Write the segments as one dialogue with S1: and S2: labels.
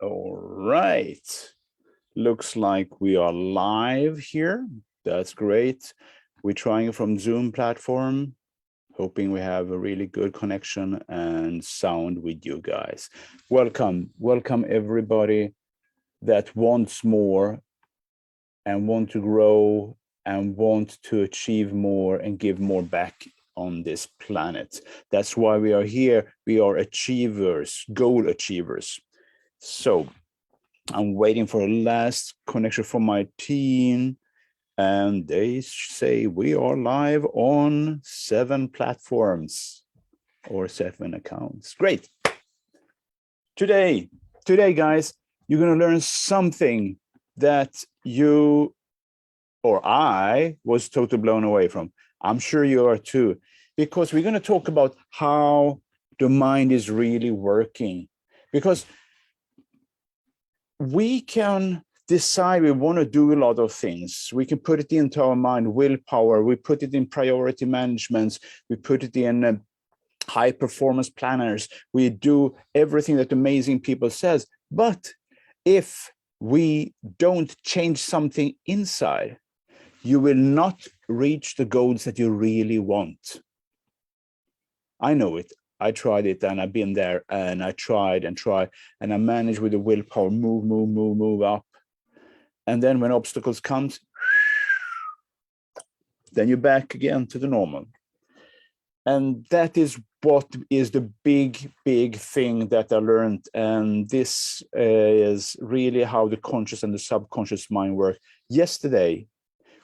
S1: All right. Looks like we are live here. That's great. We're trying from Zoom platform, hoping we have a really good connection and sound with you guys. Welcome everybody that wants more and want to grow and want to achieve more and give more back on this planet. That's why we are here. We are achievers, goal achievers. So I'm waiting for a last connection from my team, and they say we are live on 7 platforms or 7 accounts. Great. Today, guys, you're going to learn something that you or I was totally blown away from. I'm sure you are too, because we're going to talk about how the mind is really working. Because we can decide we want to do a lot of things. We can put it into our mind, willpower. We put it in priority management. We put it in high performance planners. We do everything that amazing people says. But if we don't change something inside, you will not reach the goals that you really want. I know it. I tried it and I've been there and I tried and I managed with the willpower, move up. And then when obstacles comes, then you're back again to the normal. And that is what is the big thing that I learned. And this is really how the conscious and the subconscious mind work. Yesterday,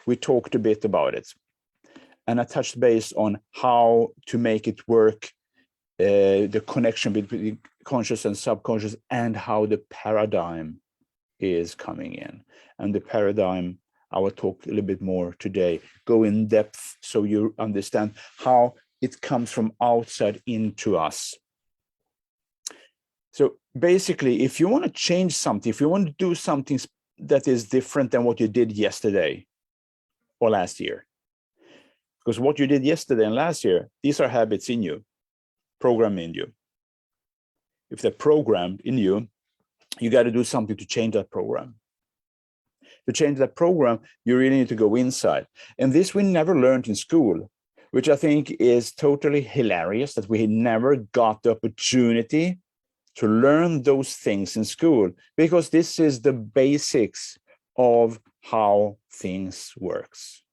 S1: we talked a bit about it. And I touched base on how to make it work, the connection between conscious and subconscious, and how the paradigm is coming in. And the paradigm, I will talk a little bit more today, go in depth so you understand how it comes from outside into us. So basically, if you want to change something, if you want to do something that is different than what you did yesterday or last year, because what you did yesterday and last year, these are habits in you, programmed in you. If they're programmed in you, you got to do something to change that program. To change that program, you really need to go inside. And this we never learned in school, which I think is totally hilarious, that we never got the opportunity to learn those things in school, because this is the basics of how things works.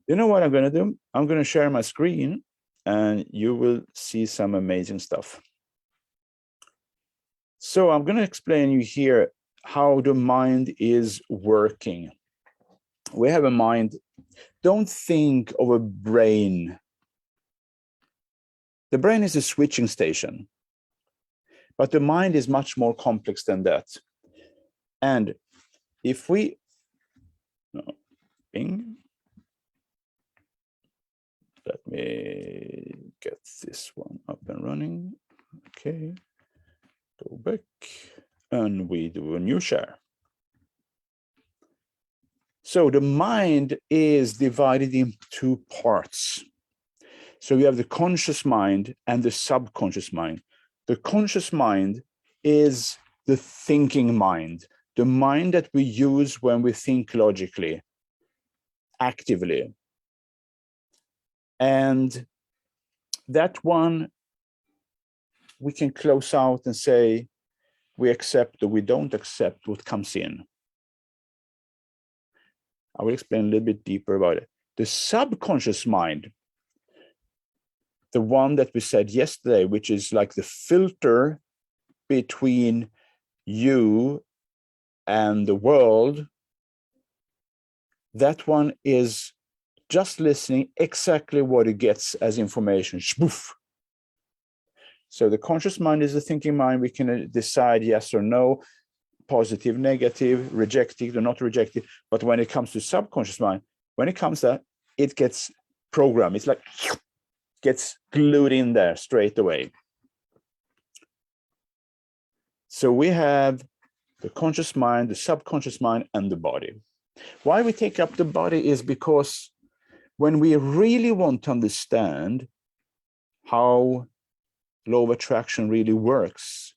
S1: You know what I'm going to do? I'm going to share my screen and you will see some amazing stuff. So I'm going to explain you here how the mind is working. We have a mind. Don't think of a brain. The brain is a switching station, but the mind is much more complex than that. And if we, bing. Let me get this one up and running. Okay, go back and we do a new share. So the mind is divided into 2 parts. So we have the conscious mind and the subconscious mind. The conscious mind is the thinking mind, the mind that we use when we think logically, actively. And that one, we can close out and say, we accept or we don't accept what comes in. I will explain a little bit deeper about it. The subconscious mind, the one that we said yesterday, which is like the filter between you and the world, that one is just listening exactly what it gets as information. Shpoof. So the conscious mind is the thinking mind. We can decide yes or no, positive, negative, rejected or not rejected. But when it comes to subconscious mind, when it comes to that, it gets programmed. It's like gets glued in there straight away. So we have the conscious mind, the subconscious mind, and the body. Why we take up the body is because when we really want to understand how law of attraction really works,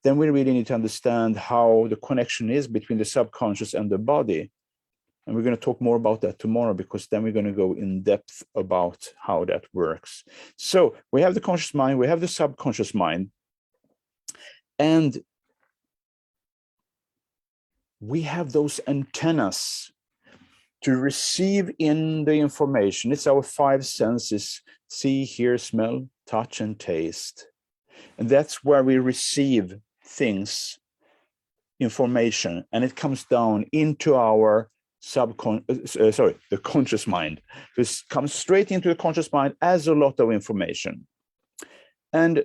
S1: then we really need to understand how the connection is between the subconscious and the body. And we're going to talk more about that tomorrow, because then we're going to go in depth about how that works. So we have the conscious mind, we have the subconscious mind, and we have those antennas to receive in the information. It's our five senses: see, hear, smell, touch, and taste. And that's where we receive things, information, and it comes down into our the conscious mind. This comes straight into the conscious mind as a lot of information. And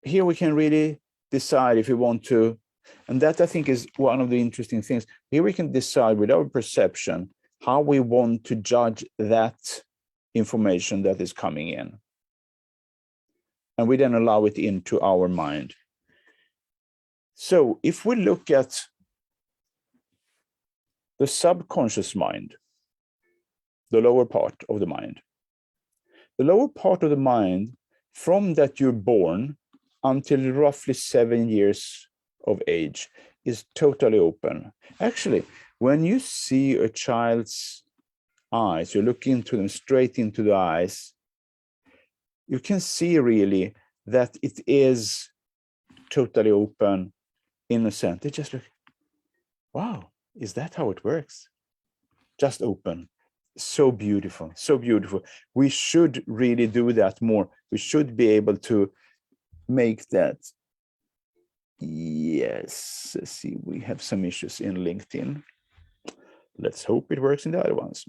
S1: here we can really decide if we want to, and that I think is one of the interesting things. Here we can decide with our perception how we want to judge that information that is coming in. And we then allow it into our mind. So if we look at the subconscious mind, the lower part of the mind, from that you're born until roughly 7 years of age, is totally open. Actually, when you see a child's eyes, you look into them, straight into the eyes, you can see really that it is totally open, innocent. They just look, wow, is that how it works? Just open. So beautiful, so beautiful. We should really do that more. We should be able to make that. Yes, let's see, we have some issues in LinkedIn. Let's hope it works in the other ones.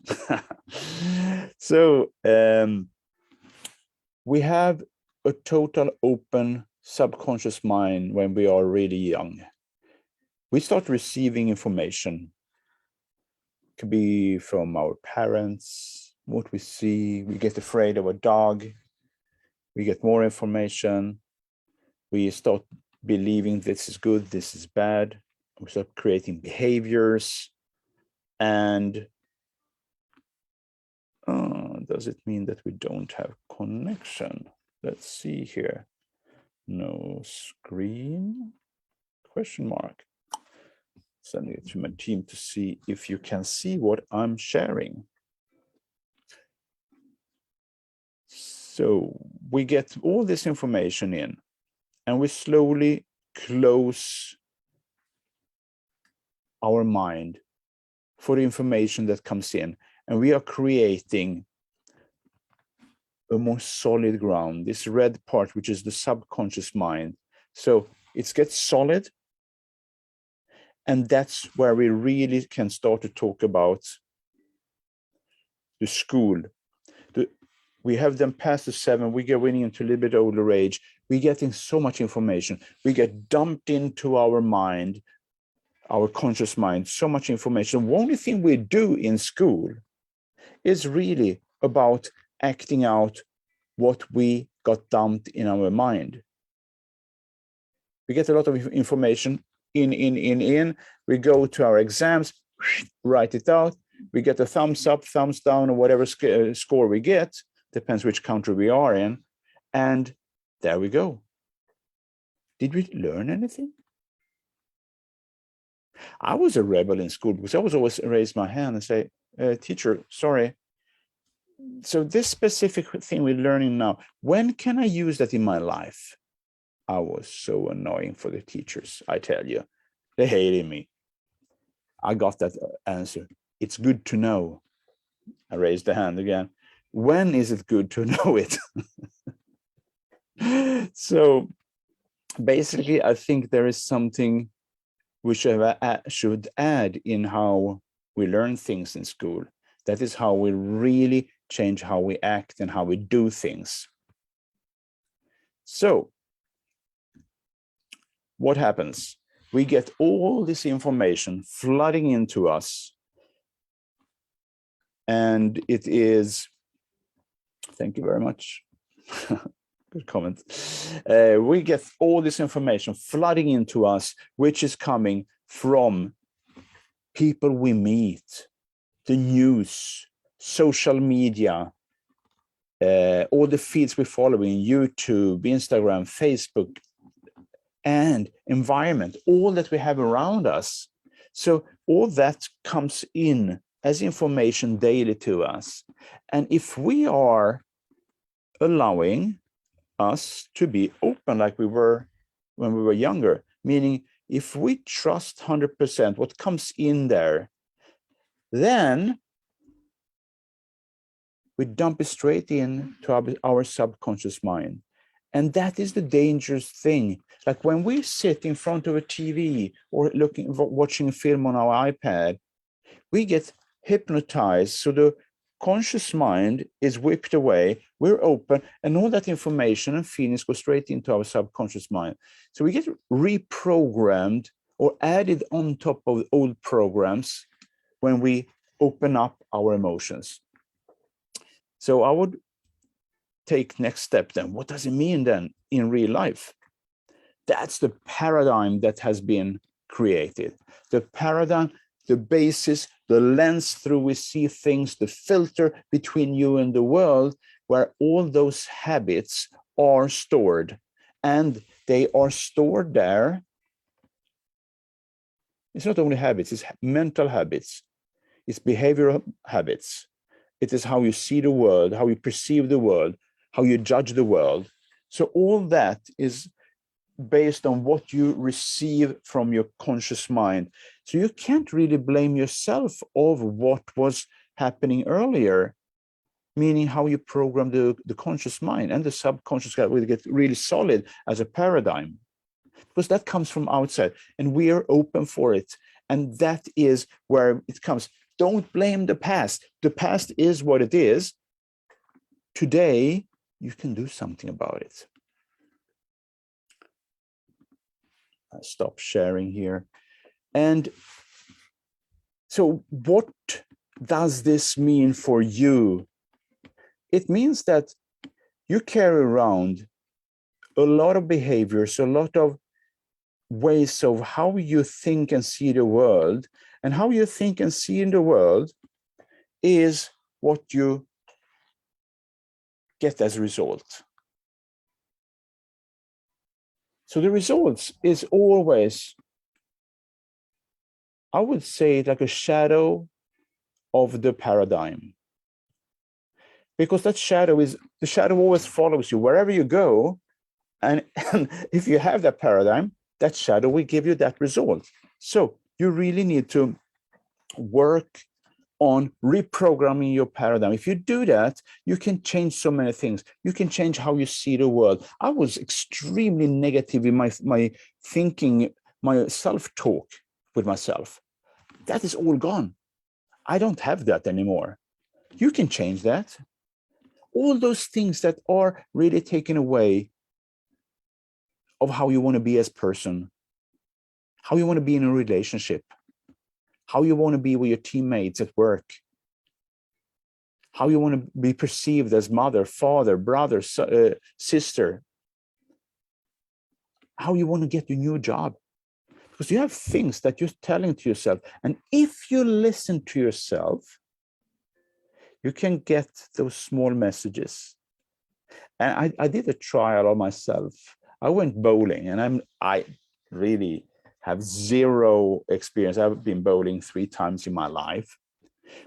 S1: So we have a total open subconscious mind when we are really young. We start receiving information. It could be from our parents, what we see. We get afraid of a dog. We get more information. We start believing this is good, this is bad. We start creating behaviors. And does it mean that we don't have connection? Let's see here. No screen? Question mark. Sending it to my team to see if you can see what I'm sharing. So we get all this information in, and we slowly close our mind for the information that comes in, and we are creating a more solid ground, this red part, which is the subconscious mind. So it gets solid, and that's where we really can start to talk about the school. We have them past the 7, we get winning into a little bit older age. We're getting so much information. We get dumped into our mind, our conscious mind, so much information. The only thing we do in school is really about acting out what we got dumped in our mind. We get a lot of information in. We go to our exams, write it out. We get a thumbs up, thumbs down, or whatever score we get. Depends which country we are in. And there we go. Did we learn anything? I was a rebel in school because I was always raise my hand and say, teacher, sorry. So this specific thing we're learning now, when can I use that in my life? I was so annoying for the teachers, I tell you. They hated me. I got that answer. It's good to know. I raised the hand again. When is it good to know it? So basically, I think there is something we should add in how we learn things in school. That is how we really change how we act and how we do things. So what happens? We get all this information flooding into us. And it is, thank you very much. Good comment. We get all this information flooding into us, which is coming from people we meet, the news, social media, all the feeds we follow in YouTube, Instagram, Facebook, and environment, all that we have around us. So all that comes in as information daily to us. And if we are allowing us to be open like we were when we were younger, meaning if we trust 100% what comes in there, then we dump it straight into our subconscious mind. And that is the dangerous thing. Like when we sit in front of a TV or watching a film on our iPad, we get hypnotized. So the conscious mind is whipped away, we're open, and all that information and feelings go straight into our subconscious mind. So we get reprogrammed or added on top of old programs when we open up our emotions. So I would take next step then. What does it mean then in real life? That's the paradigm that has been created. The paradigm, the basis, the lens through we see things, the filter between you and the world, where all those habits are stored. And they are stored there. It's not only habits, it's mental habits. It's behavioral habits. It is how you see the world, how you perceive the world, how you judge the world. So all that is based on what you receive from your conscious mind. So you can't really blame yourself of what was happening earlier, meaning how you program the conscious mind, and the subconscious will get really solid as a paradigm, because that comes from outside and we are open for it. And that is where it comes. Don't blame the past. The past is what it is. Today, you can do something about it. I'll stop sharing here. And so what does this mean for you? It means that you carry around a lot of behaviors, a lot of ways of how you think and see the world, and how you think and see in the world is what you get as a result. So the results is always, I would say, like a shadow of the paradigm. Because that shadow is, the shadow always follows you wherever you go. And if you have that paradigm, that shadow will give you that result. So you really need to work on reprogramming your paradigm. If you do that, you can change so many things. You can change how you see the world. I was extremely negative in my thinking, my self-talk with myself. That is all gone. I don't have that anymore. You can change that. All those things that are really taken away of how you want to be as a person, how you want to be in a relationship, how you want to be with your teammates at work, how you want to be perceived as mother, father, brother, sister, how you want to get your new job. Because you have things that you're telling to yourself. And if you listen to yourself, you can get those small messages. And I did a trial on myself. I went bowling, and I really have zero experience. I've been bowling 3 times in my life.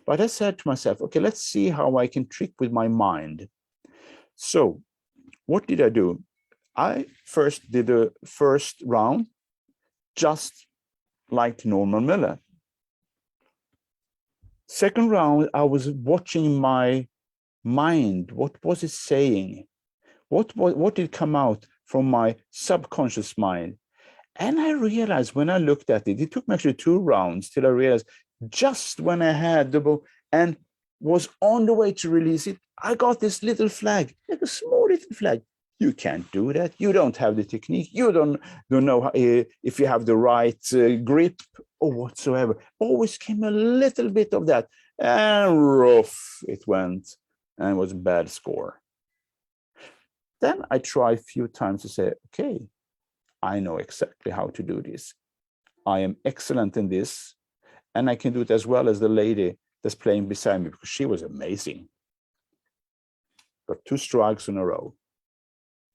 S1: But I said to myself, okay, let's see how I can trick with my mind. So what did I do? I first did the first round, just like normal Mille. Second round, I was watching my mind. What was it saying? What did come out from my subconscious mind? And I realized when I looked at it, it took me actually 2 rounds till I realized just when I had the bow and was on the way to release it, I got this little flag, like a small little flag. You can't do that. You don't have the technique. You don't know how, if you have the right grip or whatsoever. Always came a little bit of that, and rough it went, and it was a bad score. Then I tried a few times to say, okay, I know exactly how to do this. I am excellent in this, and I can do it as well as the lady that's playing beside me, because she was amazing. Got 2 strikes in a row.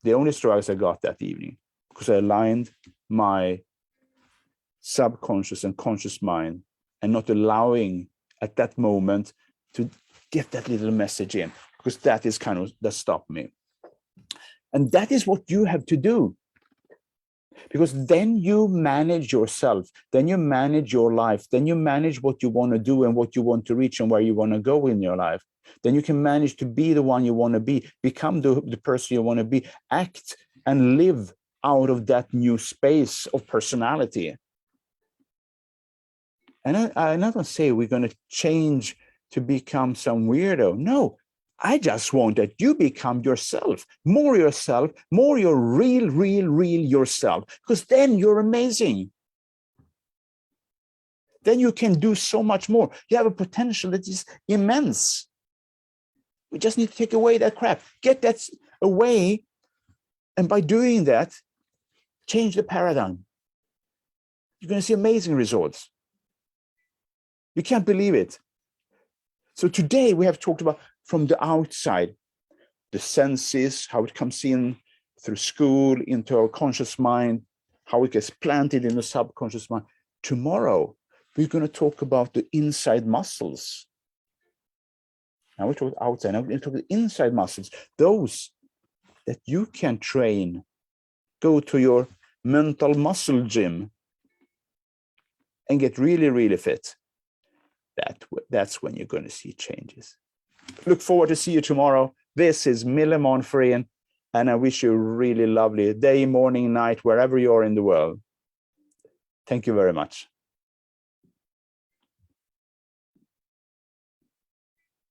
S1: The only strikes I got that evening, because I aligned my subconscious and conscious mind and not allowing at that moment to get that little message in, because that is kind of that stopped me. And that is what you have to do, because then you manage yourself, then you manage your life, then you manage what you want to do and what you want to reach and where you want to go in your life. Then you can manage to be the one you want to be, become the person you want to be, act and live out of that new space of personality. And I'm not going to say we're going to change to become some weirdo. No, I just want that you become yourself, more your real yourself, because then you're amazing. Then you can do so much more. You have a potential that is immense. We just need to take away that crap, get that away. And by doing that, change the paradigm. You're going to see amazing results. You can't believe it. So today we have talked about from the outside, the senses, how it comes in through school into our conscious mind, how it gets planted in the subconscious mind. Tomorrow, we're going to talk about the inside muscles. Now we talk outside, now we're going to talk about the inside muscles, those that you can train. Go to your mental muscle gym and get really fit. That's when you're going to see changes. Look forward to see you tomorrow. This is Mille Manfred, and I wish you a really lovely day, morning, night, wherever you are in the world. Thank you very much.